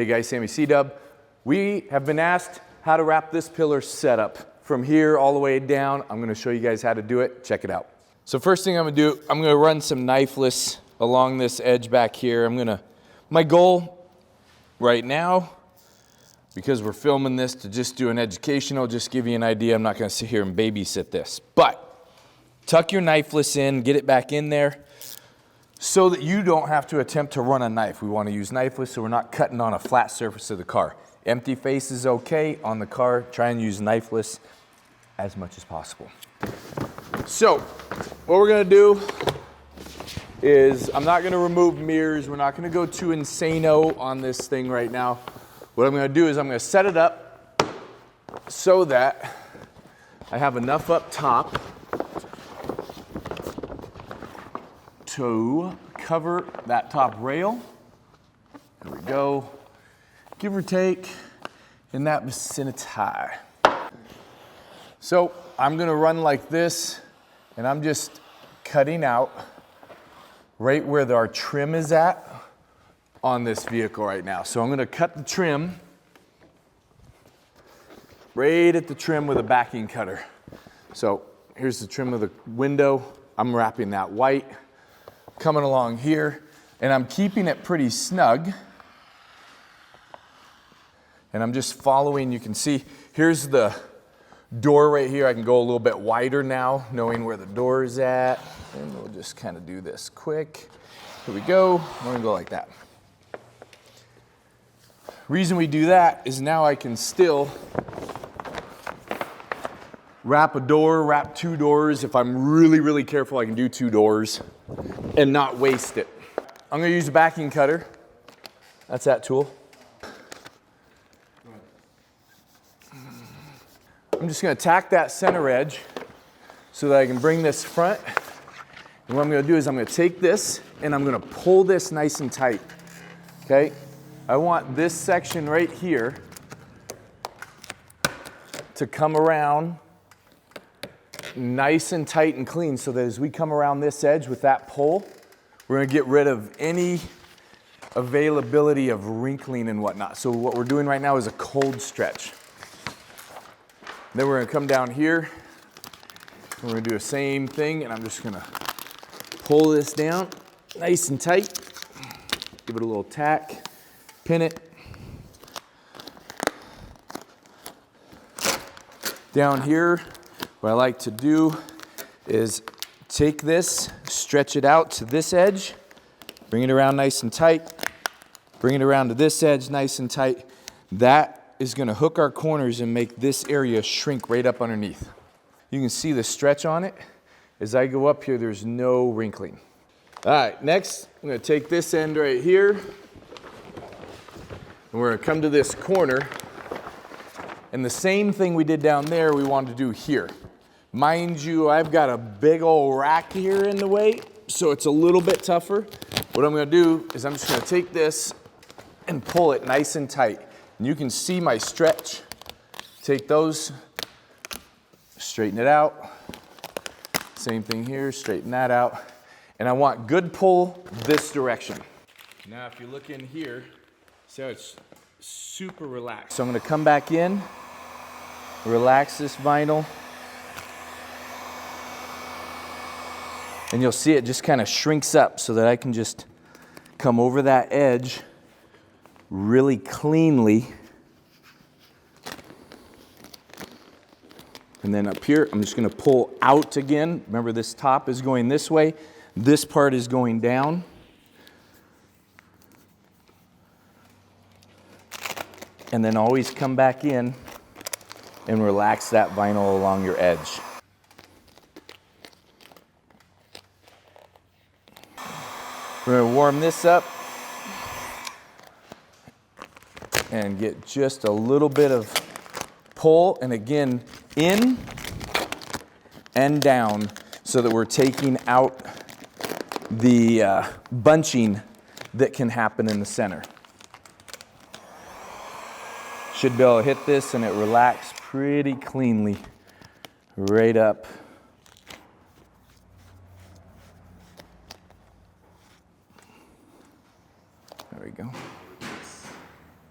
Hey guys, Sammy C-Dub. We have been asked how to wrap this pillar setup from here all the way down. I'm gonna show you guys how to do it. Check it out. So first thing I'm gonna do, I'm gonna run some knifeless along this edge back here. My goal right now, because we're filming this to just do an educational, just give you an idea. I'm not gonna sit here and babysit this, but tuck your knifeless in, get it back in there so that you don't have to attempt to run a knife. We wanna use knifeless so we're not cutting on a flat surface of the car. Empty face is okay on the car. Try and use knifeless as much as possible. So what we're gonna do is I'm not gonna remove mirrors. We're not gonna go too insano on this thing right now. What I'm gonna do is I'm gonna set it up so that I have enough up top to cover that top rail. There we go. Give or take in that vicinity. So I'm gonna run like this, and I'm just cutting out right where our trim is at on this vehicle right now. So I'm gonna cut the trim right at the trim with a backing cutter. So here's the trim of the window. I'm wrapping that white, coming along here, and I'm keeping it pretty snug. And I'm just following, you can see, here's the door right here. I can go a little bit wider now, knowing where the door is at. And we'll just kind of do this quick. Here we go, we're gonna go like that. Reason we do that is now I can still wrap a door, wrap two doors. If I'm really, really careful, I can do two doors and not waste it. I'm gonna use a backing cutter. That's that tool. I'm just gonna tack that center edge so that I can bring this front. And what I'm gonna do is I'm gonna take this and I'm gonna pull this nice and tight, okay? I want this section right here to come around nice and tight and clean so that as we come around this edge with that pull, we're gonna get rid of any availability of wrinkling and whatnot. So what we're doing right now is a cold stretch. Then we're gonna come down here, and we're gonna do the same thing, and I'm just gonna pull this down nice and tight, give it a little tack, pin it. Down here, what I like to do is take this, stretch it out to this edge, bring it around nice and tight, bring it around to this edge nice and tight. That is gonna hook our corners and make this area shrink right up underneath. You can see the stretch on it. As I go up here, there's no wrinkling. All right, next, I'm gonna take this end right here, and we're gonna come to this corner, and the same thing we did down there, we want to do here. Mind you, I've got a big old rack here in the way, so it's a little bit tougher. What I'm gonna do is I'm just gonna take this and pull it nice and tight. And you can see my stretch. Take those, straighten it out. Same thing here, straighten that out. And I want good pull this direction. Now if you look in here, see how it's super relaxed. So I'm gonna come back in, relax this vinyl. And you'll see it just kind of shrinks up so that I can just come over that edge really cleanly. And then up here, I'm just gonna pull out again. Remember, this top is going this way. This part is going down. And then always come back in and relax that vinyl along your edge. We're gonna warm this up and get just a little bit of pull, and again, in and down so that we're taking out the bunching that can happen in the center. Should be able to hit this and it relaxes pretty cleanly right up. There we go.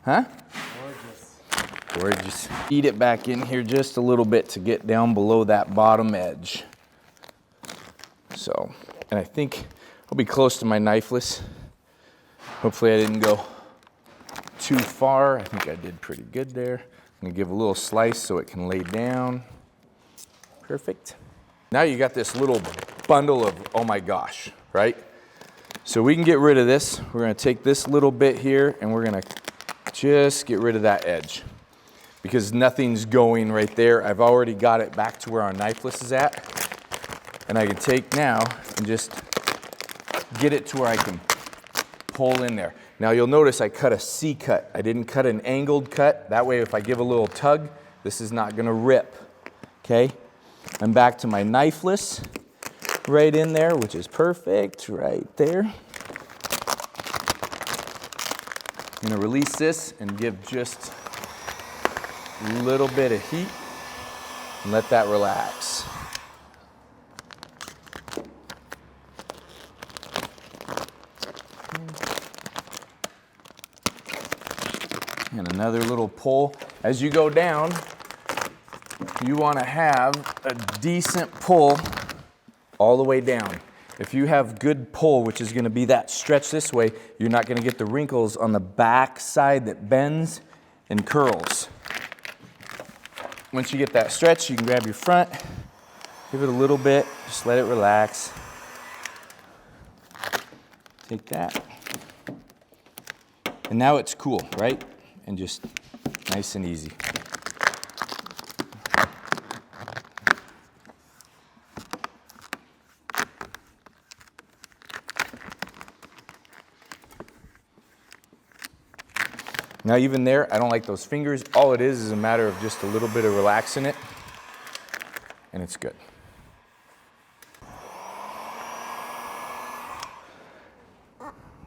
Huh? Gorgeous. Eat it back in here just a little bit to get down below that bottom edge. So, and I think I'll be close to my knifeless. Hopefully I didn't go too far. I think I did pretty good there. I'm gonna give a little slice so it can lay down. Perfect. Now you got this little bundle of, oh my gosh, right? So we can get rid of this. We're gonna take this little bit here and we're gonna just get rid of that edge because nothing's going right there. I've already got it back to where our knifeless is at. And I can take now and just get it to where I can pull in there. Now you'll notice I cut a C cut. I didn't cut an angled cut. That way if I give a little tug, this is not gonna rip, okay? I'm back to my knifeless right in there, which is perfect, right there. I'm gonna release this and give just a little bit of heat and let that relax. And another little pull. As you go down, you want to have a decent pull all the way down. If you have good pull, which is going to be that stretch this way, you're not going to get the wrinkles on the back side that bends and curls. Once you get that stretch, you can grab your front, give it a little bit, just let it relax. Take that. And now it's cool, right? And just nice and easy. Now even there, I don't like those fingers. All it is a matter of just a little bit of relaxing it, and it's good.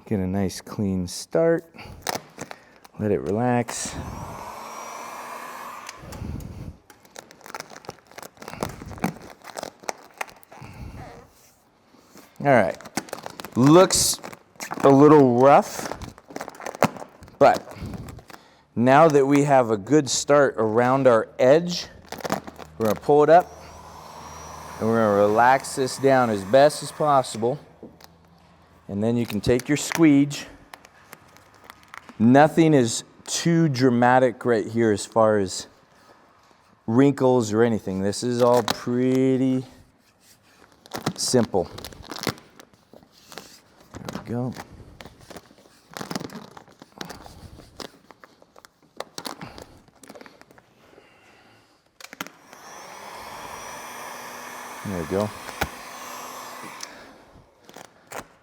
Get a nice clean start. Let it relax. All right, looks a little rough, but now that we have a good start around our edge, we're gonna pull it up and we're gonna relax this down as best as possible. And then you can take your squeege. Nothing is too dramatic right here as far as wrinkles or anything. This is all pretty simple. There we go. There we go.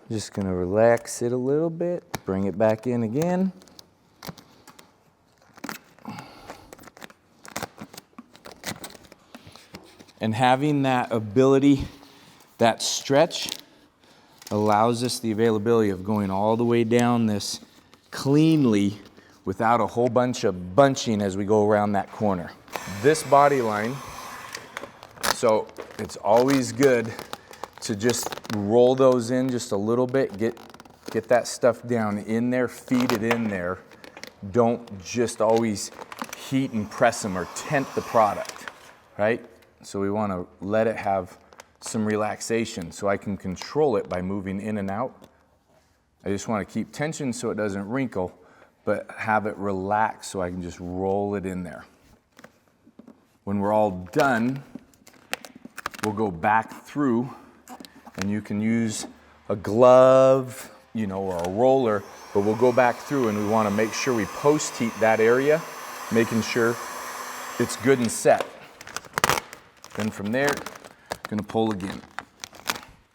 Just gonna relax it a little bit, bring it back in again. And having that ability, that stretch, allows us the availability of going all the way down this cleanly without a whole bunch of bunching as we go around that corner. This body line, so it's always good to just roll those in just a little bit, get that stuff down in there, feed it in there. Don't just always heat and press them or tent the product, right? So we want to let it have some relaxation so I can control it by moving in and out. I just want to keep tension so it doesn't wrinkle, but have it relax so I can just roll it in there. When we're all done, we'll go back through and you can use a glove, or a roller, but we'll go back through and we want to make sure we post heat that area, making sure it's good and set. Then from there, gonna pull again.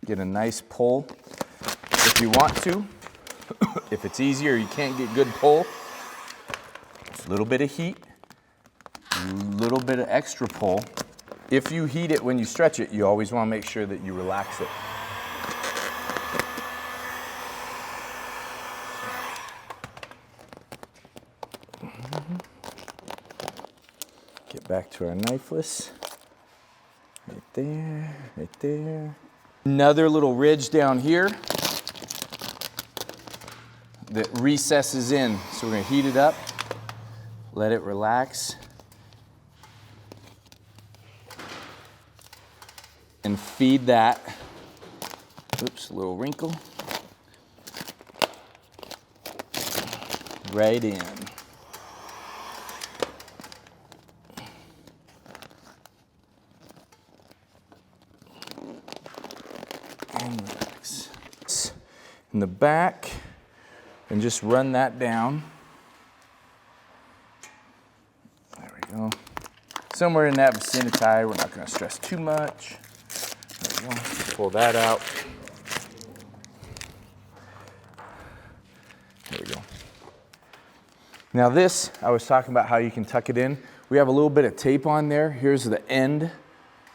Get a nice pull if you want to. If it's easier, you can't get good pull, a little bit of heat, a little bit of extra pull. If you heat it when you stretch it, you always want to make sure that you relax it. Get back to our knifeless. Right there, right there. Another little ridge down here that recesses in. So we're gonna heat it up let it relax, and feed that, oops, a little wrinkle, right in. And relax. In the back, and just run that down. There we go. Somewhere in that vicinity, we're not going to stress too much. There we go. Pull that out. There we go. Now this, I was talking about how you can tuck it in. We have a little bit of tape on there. Here's the end.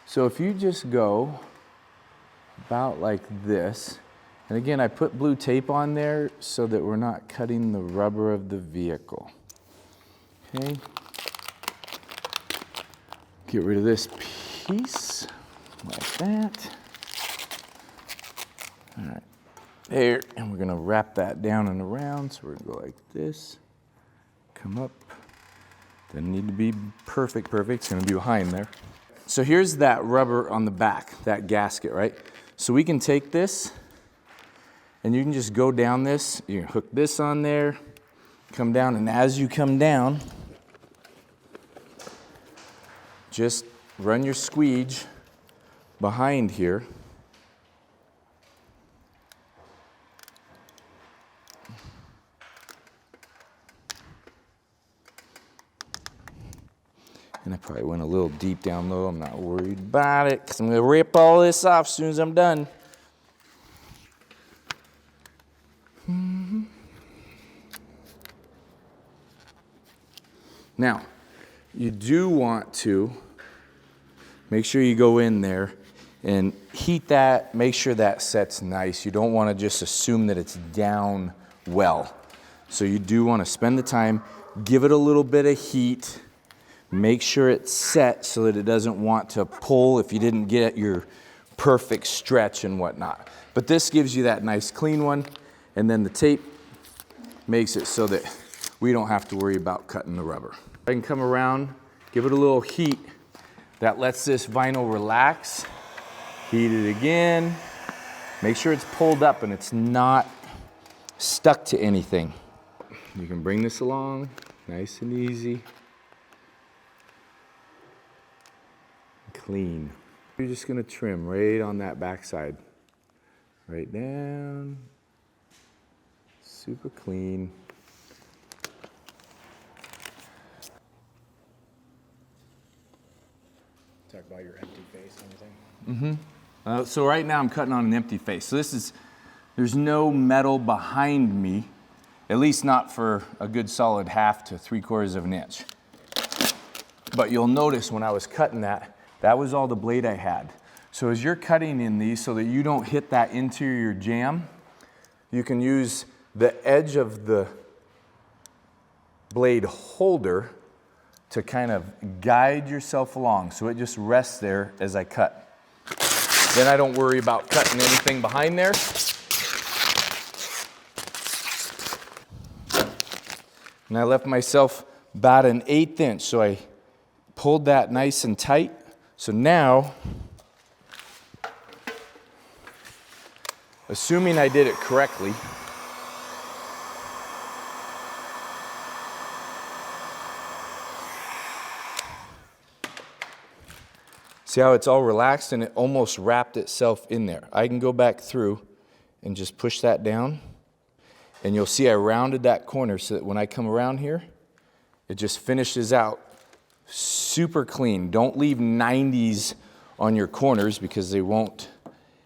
So if you just go about like this, and again, I put blue tape on there so that we're not cutting the rubber of the vehicle. Okay. Get rid of this piece, like that. All right, there, and we're gonna wrap that down and around. So we're gonna go like this, come up. Doesn't need to be perfect, it's gonna be behind there. So here's that rubber on the back, that gasket, right? So we can take this, and you can just go down this, you can hook this on there, come down, and as you come down, just run your squeege behind here. And I probably went a little deep down low. I'm not worried about it because I'm going to rip all this off as soon as I'm done. Now, you do want to make sure you go in there and heat that, make sure that sets nice. You don't want to just assume that it's down well. So you do want to spend the time, give it a little bit of heat, make sure it's set so that it doesn't want to pull if you didn't get your perfect stretch and whatnot. But this gives you that nice clean one, and then the tape makes it so that we don't have to worry about cutting the rubber. I can come around, give it a little heat. That lets this vinyl relax. Heat it again. Make sure it's pulled up and it's not stuck to anything. You can bring this along, nice and easy. Clean. You're just gonna trim right on that backside. Right down. Super clean. Talk about your empty face and everything. So right now I'm cutting on an empty face. So there's no metal behind me, at least not for a good solid 1/2 to 3/4 of an inch. But you'll notice when I was cutting that was all the blade I had. So as you're cutting in these so that you don't hit that interior jam, you can use the edge of the blade holder to kind of guide yourself along. So it just rests there as I cut. Then I don't worry about cutting anything behind there. And I left myself about an 1/8 inch, so I pulled that nice and tight. So now, assuming I did it correctly, see how it's all relaxed and it almost wrapped itself in there. I can go back through and just push that down, and you'll see I rounded that corner so that when I come around here, it just finishes out super clean. Don't leave 90s on your corners because they won't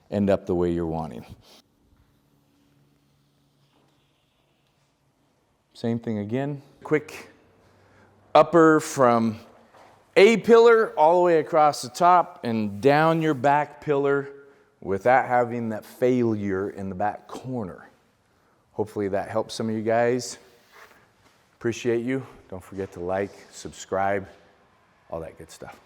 end up the way you're wanting. Same thing again. Quick upper from A pillar all the way across the top and down your back pillar without having that failure in the back corner. Hopefully that helps some of you guys. Appreciate you. Don't forget to like, subscribe, all that good stuff.